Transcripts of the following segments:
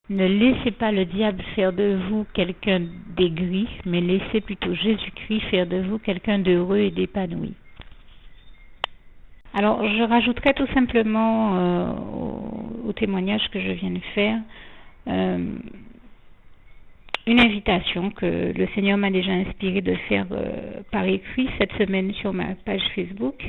Ne laissez pas le diable faire de vous quelqu'un d'aigri, mais laissez plutôt Jésus-Christ faire de vous quelqu'un d'heureux et d'épanoui. Alors, je rajouterai tout simplement au témoignage que je viens de faire une invitation que le Seigneur m'a déjà inspiré de faire par écrit cette semaine sur ma page Facebook,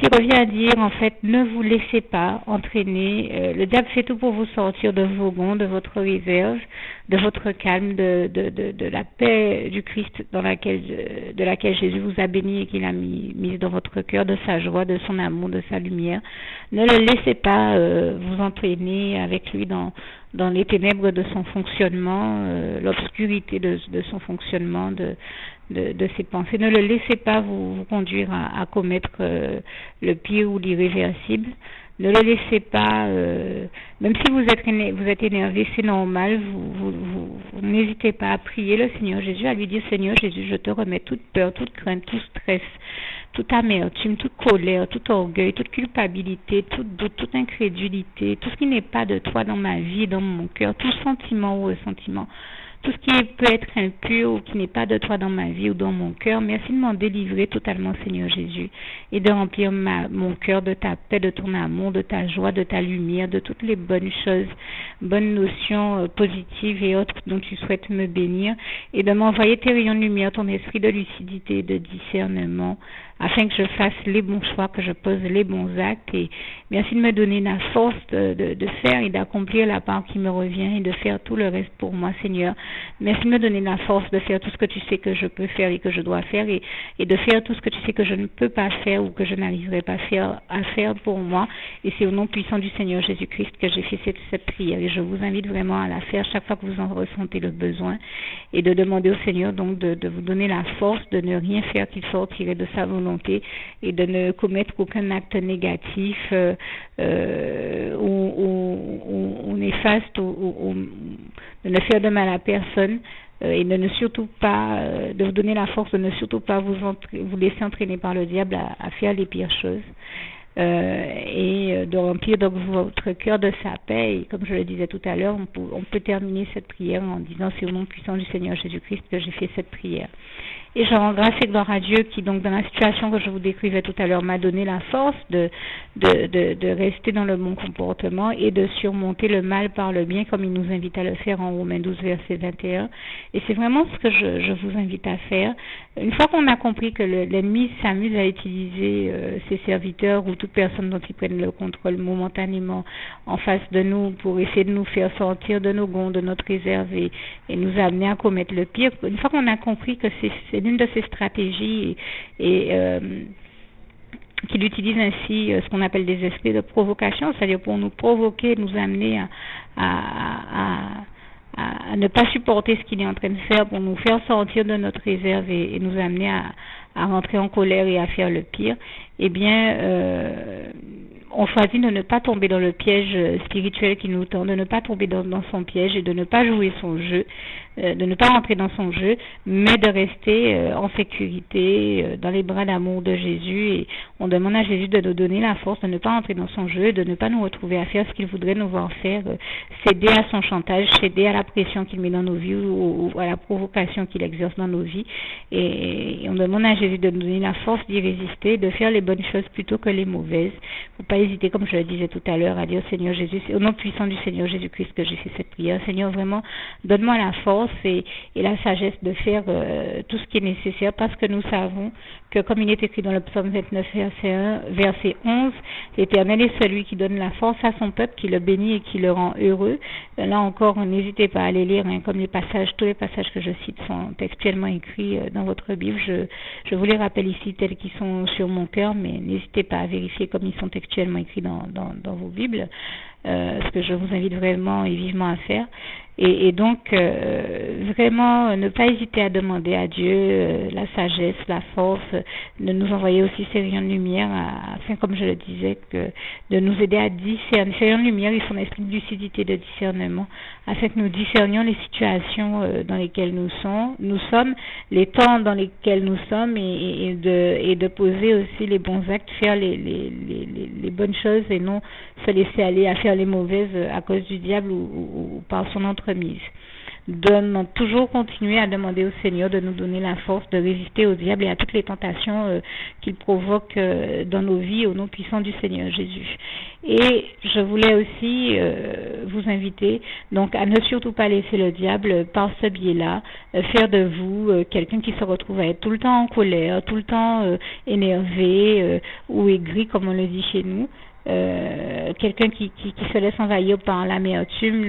qui revient à dire, en fait, ne vous laissez pas entraîner. Le diable fait tout pour vous sortir de vos gonds, de votre réserve, de votre calme, de la paix du Christ de laquelle Jésus vous a béni et qu'il a mis dans votre cœur, de sa joie, de son amour, de sa lumière. Ne le laissez pas vous entraîner avec lui dans les ténèbres de son fonctionnement, l'obscurité de son fonctionnement, de ses pensées. Ne le laissez pas vous conduire à commettre le pire ou l'irréversible. Ne le laissez pas, même si vous êtes énervé, c'est normal, vous n'hésitez pas à prier le Seigneur Jésus, à lui dire: Seigneur Jésus, je te remets toute peur, toute crainte, tout stress, toute amertume, toute colère, tout orgueil, toute culpabilité, toute doute, toute incrédulité, tout ce qui n'est pas de toi dans ma vie, dans mon cœur, tout sentiment ou ressentiment. Tout ce qui peut être impur ou qui n'est pas de toi dans ma vie ou dans mon cœur, merci de m'en délivrer totalement, Seigneur Jésus, et de remplir mon cœur de ta paix, de ton amour, de ta joie, de ta lumière, de toutes les bonnes choses, bonnes notions positives et autres dont tu souhaites me bénir, et de m'envoyer tes rayons de lumière, ton esprit de lucidité et de discernement, afin que je fasse les bons choix, que je pose les bons actes. Et merci de me donner la force de faire et d'accomplir la part qui me revient et de faire tout le reste pour moi, Seigneur. Merci de me donner la force de faire tout ce que tu sais que je peux faire et que je dois faire, et de faire tout ce que tu sais que je ne peux pas faire ou que je n'arriverai pas à faire pour moi. Et c'est au nom puissant du Seigneur Jésus-Christ que j'ai fait cette prière. Et je vous invite vraiment à la faire chaque fois que vous en ressentez le besoin, et de demander au Seigneur donc de vous donner la force de ne rien faire qui sortirait de sa volonté, et de ne commettre aucun acte négatif ou néfaste, ou de ne faire de mal à personne, et de ne surtout pas, de vous donner la force de ne surtout pas vous laisser entraîner par le diable à faire les pires choses. Et de remplir donc votre cœur de sa paix. Et comme je le disais tout à l'heure, on peut terminer cette prière en disant: c'est au nom puissant du Seigneur Jésus-Christ que j'ai fait cette prière. Et je rends grâce et gloire à Dieu qui, donc, dans la situation que je vous décrivais tout à l'heure, m'a donné la force de rester dans le bon comportement et de surmonter le mal par le bien, comme il nous invite à le faire en Romains 12, verset 21. Et c'est vraiment ce que je vous invite à faire. Une fois qu'on a compris que l'ennemi s'amuse à utiliser ses serviteurs ou toute personne dont ils prennent le contrôle momentanément en face de nous pour essayer de nous faire sortir de nos gonds, de notre réserve, et nous amener à commettre le pire, une fois qu'on a compris que c'est l'une de ces stratégies et qu'il utilise ainsi ce qu'on appelle des esprits de provocation, c'est-à-dire pour nous provoquer, nous amener à ne pas supporter ce qu'il est en train de faire, pour nous faire sortir de notre réserve et nous amener à rentrer en colère et à faire le pire, eh bien, on choisit de ne pas tomber dans le piège spirituel qui nous tend, de ne pas tomber dans son piège et de ne pas jouer son jeu, de ne pas rentrer dans son jeu, mais de rester en sécurité dans les bras d'amour de Jésus. Et on demande à Jésus de nous donner la force de ne pas rentrer dans son jeu et de ne pas nous retrouver à faire ce qu'il voudrait nous voir faire, céder à son chantage, céder à la pression qu'il met dans nos vies ou à la provocation qu'il exerce dans nos vies. Et on demande à Jésus de nous donner la force d'y résister, de faire les bonnes choses plutôt que les mauvaises. Il ne faut pas hésiter, comme je le disais tout à l'heure, à dire: Seigneur Jésus, c'est au nom puissant du Seigneur Jésus-Christ que j'ai fait cette prière. Seigneur, vraiment, donne-moi la force et la sagesse de faire tout ce qui est nécessaire, parce que nous savons que, comme il est écrit dans le psaume 29, verset 11, l'Éternel est celui qui donne la force à son peuple, qui le bénit et qui le rend heureux. Là encore, n'hésitez pas à aller lire, comme tous les passages que je cite sont textuellement écrits dans votre Bible. Je vous les rappelle ici tels qu'ils sont sur mon cœur, mais n'hésitez pas à vérifier comme ils sont textuellement écrits dans vos Bibles, ce que je vous invite vraiment et vivement à faire. Et donc, vraiment, ne pas hésiter à demander à Dieu la sagesse, la force, de nous envoyer aussi ces rayons de lumière afin, comme je le disais, de nous aider à discerner. Ces rayons de lumière, ils sont l'esprit de lucidité, de discernement, afin que nous discernions les situations dans lesquelles nous sommes, les temps dans lesquels nous sommes et de poser aussi les bons actes, faire les bonnes choses et non se laisser aller à faire les mauvaises à cause du diable ou par son entremise. Toujours continuer à demander au Seigneur de nous donner la force de résister au diable et à toutes les tentations qu'il provoque dans nos vies au nom puissant du Seigneur Jésus. Et je voulais aussi vous inviter donc à ne surtout pas laisser le diable par ce biais-là faire de vous quelqu'un qui se retrouve à être tout le temps en colère, tout le temps énervé ou aigri comme on le dit chez nous. Quelqu'un qui se laisse envahir par l'amertume,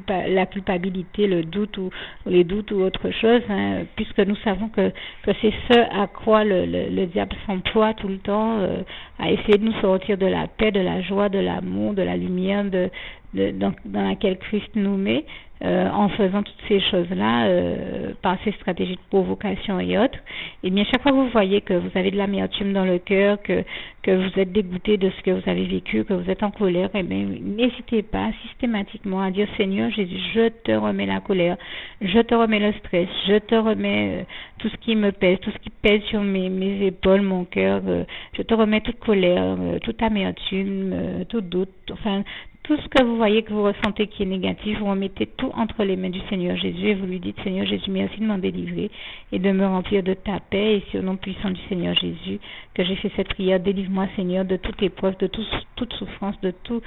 la culpabilité, le doute ou les doutes ou autre chose, hein, puisque nous savons que c'est ce à quoi le diable s'emploie tout le temps, à essayer de nous sortir de la paix, de la joie, de l'amour, de la lumière dans laquelle Christ nous met, en faisant toutes ces choses-là, par ces stratégies de provocation et autres. Et bien, chaque fois que vous voyez que vous avez de l'amertume dans le cœur, que vous êtes dégoûté de ce que vous avez vécu, que vous êtes en colère, et bien, n'hésitez pas systématiquement à dire: Seigneur Jésus, je te remets la colère, je te remets le stress, je te remets tout ce qui me pèse, tout ce qui pèse sur mes épaules, mon cœur, je te remets toute colère, toute amertume, tout doute, enfin, tout ce que vous voyez, que vous ressentez qui est négatif, vous remettez tout entre les mains du Seigneur Jésus et vous lui dites: Seigneur Jésus, merci de m'en délivrer et de me remplir de ta paix. Et c'est au nom puissant du Seigneur Jésus que j'ai fait cette prière. Délivre-moi, Seigneur, de toute épreuve, de toute souffrance, de toute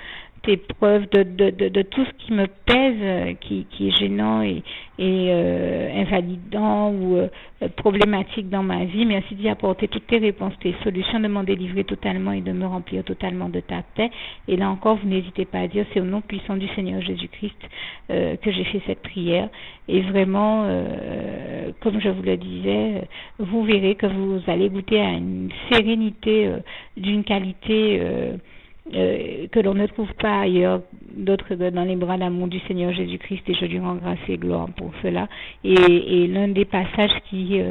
épreuve, de tout ce qui me pèse, qui est gênant et invalidant ou problématique dans ma vie. Merci d'y apporter toutes tes réponses, tes solutions, de m'en délivrer totalement et de me remplir totalement de ta paix. Et là encore, vous n'hésitez pas à dire: c'est au nom puissant du Seigneur Jésus-Christ que j'ai fait cette prière. Et vraiment, comme je vous le disais, vous verrez que vous allez goûter à une sérénité d'une qualité que l'on ne trouve pas ailleurs d'autre que dans les bras d'amour du Seigneur Jésus-Christ, et je lui rends grâce et gloire pour cela. Et l'un des passages qui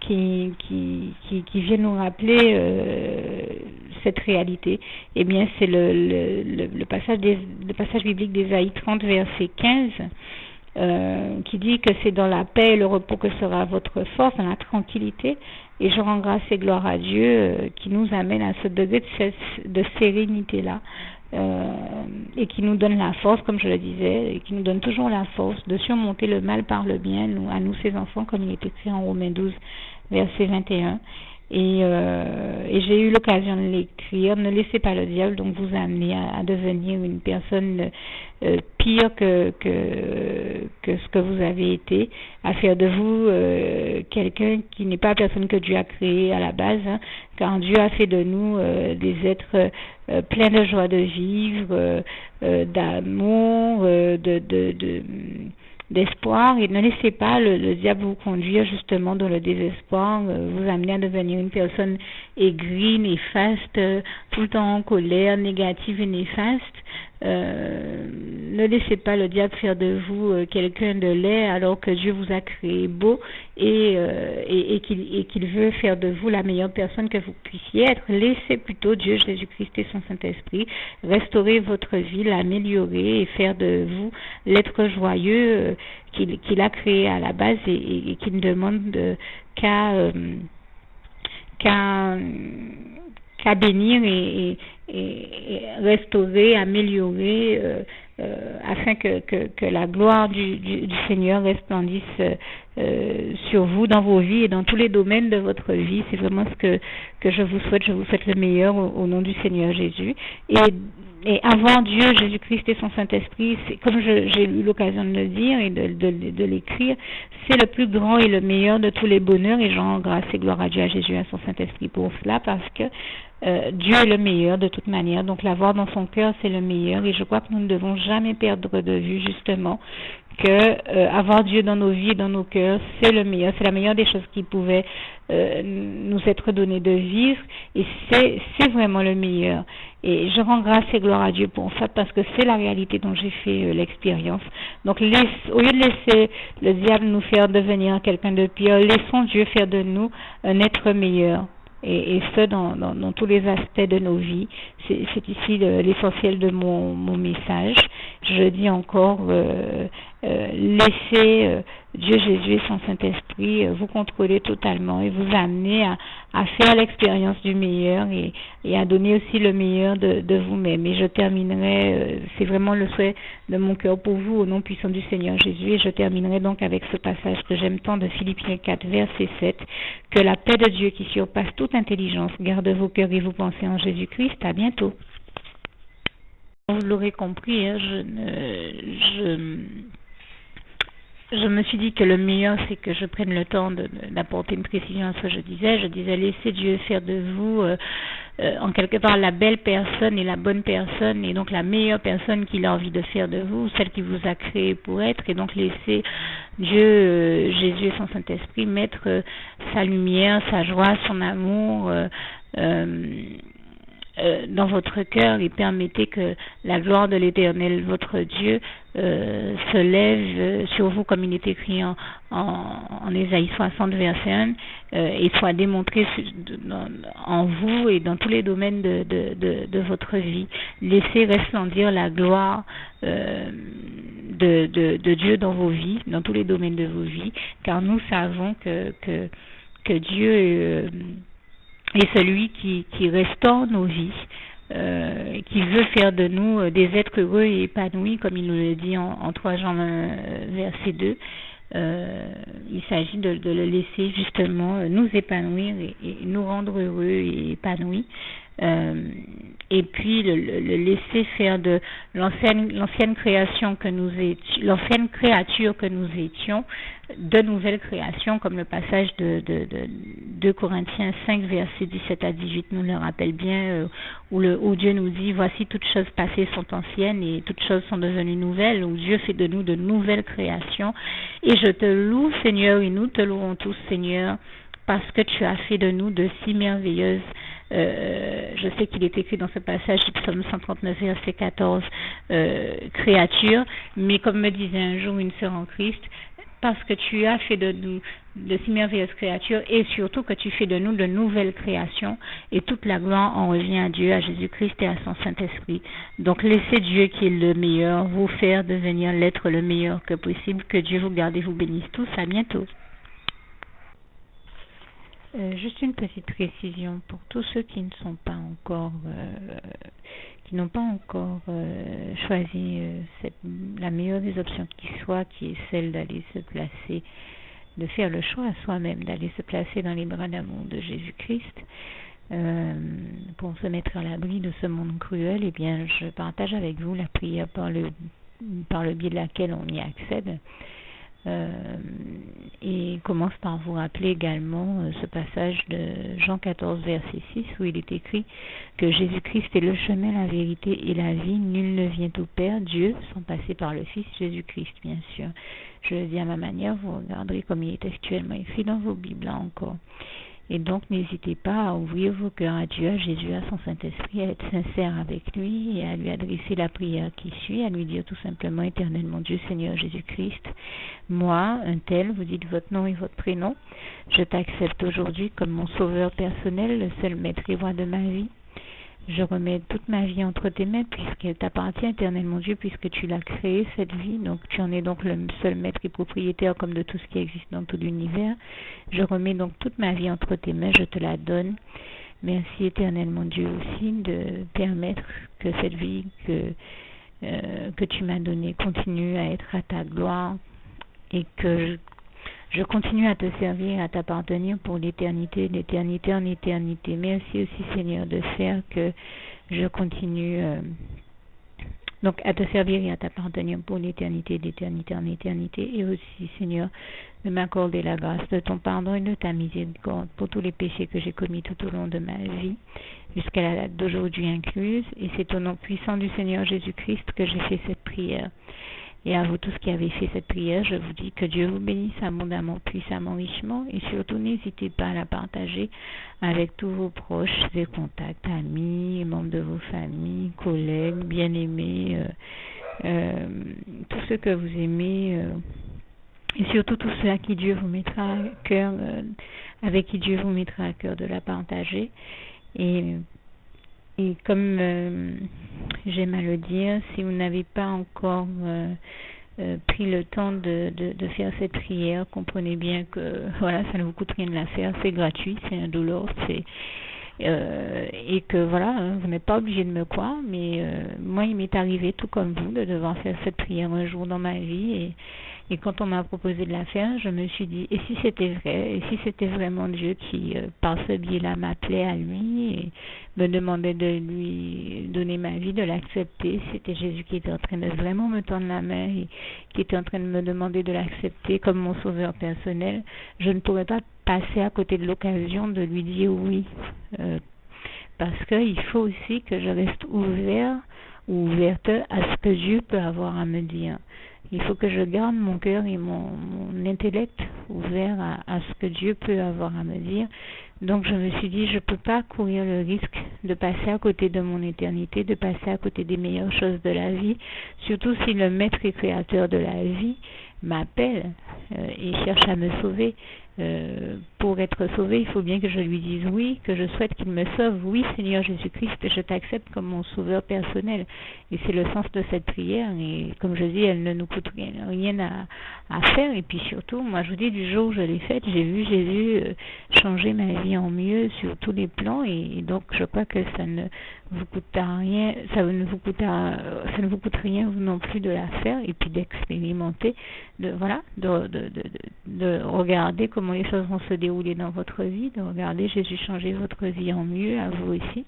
vient nous rappeler cette réalité, eh bien c'est le passage biblique d'Ésaïe 30 verset 15, qui dit que c'est dans la paix et le repos que sera votre force, dans la tranquillité. Et je rends grâce et gloire à Dieu qui nous amène à ce degré de sérénité-là, et qui nous donne la force, comme je le disais, et qui nous donne toujours la force de surmonter le mal par le bien, à nous ses enfants, comme il est écrit en Romains 12, verset 21. Et j'ai eu l'occasion de l'écrire: ne laissez pas le diable donc vous amener à devenir une personne pire que ce que vous avez été, à faire de vous quelqu'un qui n'est pas la personne que Dieu a créée à la base, hein, car Dieu a fait de nous des êtres pleins de joie de vivre, d'amour, d'espoir, et ne laissez pas le diable vous conduire justement dans le désespoir, vous amener à devenir une personne aigrie, néfaste, tout le temps en colère, négative et néfaste. Ne laissez pas le diable faire de vous quelqu'un de laid alors que Dieu vous a créé beau et qu'il veut faire de vous la meilleure personne que vous puissiez être. Laissez plutôt Dieu, Jésus-Christ et son Saint-Esprit restaurer votre vie, l'améliorer et faire de vous l'être joyeux qu'il a créé à la base et qui ne demande qu'à bénir et restaurer, améliorer, afin que la gloire du Seigneur resplendisse sur vous, dans vos vies et dans tous les domaines de votre vie. C'est vraiment ce que je vous souhaite. Je vous souhaite le meilleur au nom du Seigneur Jésus. Et avoir Dieu, Jésus-Christ et son Saint-Esprit, c'est, comme j'ai eu l'occasion de le dire et de l'écrire, c'est le plus grand et le meilleur de tous les bonheurs, et je rends grâce et gloire à Dieu, à Jésus et à son Saint-Esprit pour cela, parce que Dieu est le meilleur de toute manière, donc l'avoir dans son cœur, c'est le meilleur. Et je crois que nous ne devons jamais perdre de vue justement que avoir Dieu dans nos vies et dans nos cœurs, c'est le meilleur, c'est la meilleure des choses qui pouvaient nous être données de vivre, et c'est vraiment le meilleur. Et je rends grâce et gloire à Dieu pour ça, parce que c'est la réalité dont j'ai fait l'expérience. Donc, au lieu de laisser le diable nous faire devenir quelqu'un de pire, laissons Dieu faire de nous un être meilleur. Et ce, dans tous les aspects de nos vies. C'est ici l'essentiel de mon message. Je dis encore, laissez Dieu Jésus et son Saint-Esprit vous contrôler totalement et vous amener à faire l'expérience du meilleur et à donner aussi le meilleur de vous-même. Et je terminerai, c'est vraiment le souhait de mon cœur pour vous au nom puissant du Seigneur Jésus. Et je terminerai donc avec ce passage que j'aime tant de Philippiens 4, verset 7. Que la paix de Dieu qui surpasse toute intelligence garde vos cœurs et vos pensées en Jésus-Christ. À bientôt. Vous l'aurez compris, hein, je me suis dit que le meilleur, c'est que je prenne le temps d'apporter une précision à ce que je disais. Je disais, laissez Dieu faire de vous, en quelque part, la belle personne et la bonne personne, et donc la meilleure personne qu'il a envie de faire de vous, celle qui vous a créé pour être, et donc laissez Dieu, Jésus et son Saint-Esprit mettre sa lumière, sa joie, son amour, dans votre cœur, et permettez que la gloire de l'Éternel, votre Dieu, se lève sur vous, comme il est écrit en Ésaïe 60, verset 1, et soit démontré en vous et dans tous les domaines de votre vie. Laissez resplendir la gloire de Dieu dans vos vies, dans tous les domaines de vos vies, car nous savons que Dieu est celui qui restaure nos vies, qui veut faire de nous des êtres heureux et épanouis, comme il nous le dit en 3 Jean 1, verset 2. Il s'agit de le laisser justement nous épanouir et nous rendre heureux et épanouis. Et puis le laisser faire de l'ancienne créature que nous étions, de nouvelles créations, comme le passage de 2 Corinthiens 5, versets 17 à 18 nous le rappelle bien, où Dieu nous dit, voici toutes choses passées sont anciennes et toutes choses sont devenues nouvelles, où Dieu fait de nous de nouvelles créations. Et je te loue, Seigneur, et nous te louons tous, Seigneur, parce que tu as fait de nous de si merveilleuses. Je sais qu'il est écrit dans ce passage du psaume 139, verset 14, créatures, mais comme me disait un jour une sœur en Christ, parce que tu as fait de nous de si merveilleuses créatures, et surtout que tu fais de nous de nouvelles créations, et toute la gloire en revient à Dieu, à Jésus-Christ et à son Saint-Esprit. Donc laissez Dieu qui est le meilleur vous faire devenir l'être le meilleur que possible. Que Dieu vous garde et vous bénisse tous. À bientôt. Juste une petite précision pour tous ceux qui ne sont pas encore, qui n'ont pas encore choisi la meilleure des options qui soit, qui est celle d'aller se placer, de faire le choix à soi-même, d'aller se placer dans les bras d'amour de Jésus-Christ, pour se mettre à l'abri de ce monde cruel. Eh bien, je partage avec vous la prière par le biais de laquelle on y accède. Et commence par vous rappeler également ce passage de Jean 14, verset 6, où il est écrit que Jésus-Christ est le chemin, la vérité et la vie. Nul ne vient au Père, Dieu, sans passer par le Fils Jésus-Christ, bien sûr. Je le dis à ma manière, vous regarderez comme il est actuellement écrit dans vos Bibles, là encore. Et donc, n'hésitez pas à ouvrir vos cœurs à Dieu, à Jésus, à son Saint-Esprit, à être sincère avec lui et à lui adresser la prière qui suit, à lui dire tout simplement, Éternel mon Dieu, Seigneur Jésus-Christ, moi, un tel, vous dites votre nom et votre prénom, je t'accepte aujourd'hui comme mon sauveur personnel, le seul maître et roi de ma vie. Je remets toute ma vie entre tes mains, puisqu'elle t'appartient, Éternel mon Dieu, puisque tu l'as créée, cette vie. Donc tu en es donc le seul maître et propriétaire comme de tout ce qui existe dans tout l'univers. Je remets donc toute ma vie entre tes mains, je te la donne. Merci, Éternel mon Dieu, aussi de permettre que cette vie que tu m'as donnée continue à être à ta gloire, et que je continue à te servir et à t'appartenir pour l'éternité, d'éternité en éternité. Merci aussi, Seigneur, de faire que je continue donc à te servir et à t'appartenir pour l'éternité, d'éternité en éternité. Et aussi, Seigneur, de m'accorder la grâce de ton pardon et de ta miséricorde pour tous les péchés que j'ai commis tout au long de ma vie. jusqu'à la date d'aujourd'hui incluse. Et c'est au nom puissant du Seigneur Jésus-Christ que j'ai fait cette prière. Et à vous tous qui avez fait cette prière, je vous dis que Dieu vous bénisse abondamment, puissamment, richement. Et surtout, n'hésitez pas à la partager avec tous vos proches et contacts, amis, membres de vos familles, collègues, bien-aimés, tous ceux que vous aimez. Et surtout tous ceux à qui Dieu vous mettra à cœur, avec qui Dieu vous mettra à cœur de la partager. Et comme j'aime à le dire, si vous n'avez pas encore pris le temps de faire cette prière, comprenez bien que voilà, ça ne vous coûte rien de la faire, c'est gratuit, c'est indolore, et que voilà, vous n'êtes pas obligé de me croire, mais moi il m'est arrivé tout comme vous de devoir faire cette prière un jour dans ma vie, et quand on m'a proposé de la faire, je me suis dit, et si c'était vrai, et si c'était vraiment Dieu qui, par ce biais-là, m'appelait à lui et me demandait de lui donner ma vie, de l'accepter, c'était Jésus qui était en train de vraiment me tendre la main et qui était en train de me demander de l'accepter comme mon sauveur personnel, je ne pourrais pas passer à côté de l'occasion de lui dire oui, parce qu'il faut aussi que je reste ouvert ou ouverte à ce que Dieu peut avoir à me dire. Il faut que je garde mon cœur et mon intellect ouvert à ce que Dieu peut avoir à me dire. Donc je me suis dit, je ne peux pas courir le risque de passer à côté de mon éternité, de passer à côté des meilleures choses de la vie, surtout si le maître et créateur de la vie m'appelle et cherche à me sauver. Pour être sauvé, il faut bien que je lui dise oui, que je souhaite qu'il me sauve. Oui, Seigneur Jésus-Christ, je t'accepte comme mon sauveur personnel. Et c'est le sens de cette prière. Et comme je dis, elle ne nous coûte rien à faire. Et puis surtout, moi je vous dis, du jour où je l'ai faite, j'ai vu Jésus changer ma vie en mieux sur tous les plans. Et donc je crois que ça ne vous coûtera rien, ça ne vous coûte rien vous non plus de la faire et puis d'expérimenter, de regarder comment les choses vont se dérouler dans votre vie, de regarder Jésus changer votre vie en mieux, à vous aussi.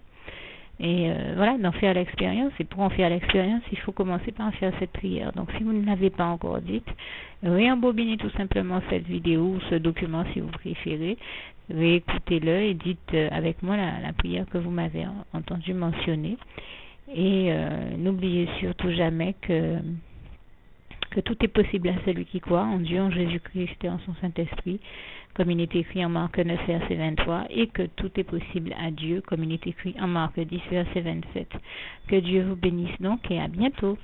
Et voilà, d'en faire l'expérience. Et pour en faire l'expérience, il faut commencer par faire cette prière. Donc si vous ne l'avez pas encore dite, réembobinez tout simplement cette vidéo ou ce document si vous préférez, réécoutez-le et dites avec moi la prière que vous m'avez entendu mentionner. Et n'oubliez surtout jamais que tout est possible à celui qui croit en Dieu, en Jésus-Christ et en son Saint-Esprit, comme il est écrit en Marc 9, verset 23, et que tout est possible à Dieu, comme il est écrit en Marc 10, verset 27. Que Dieu vous bénisse donc et à bientôt.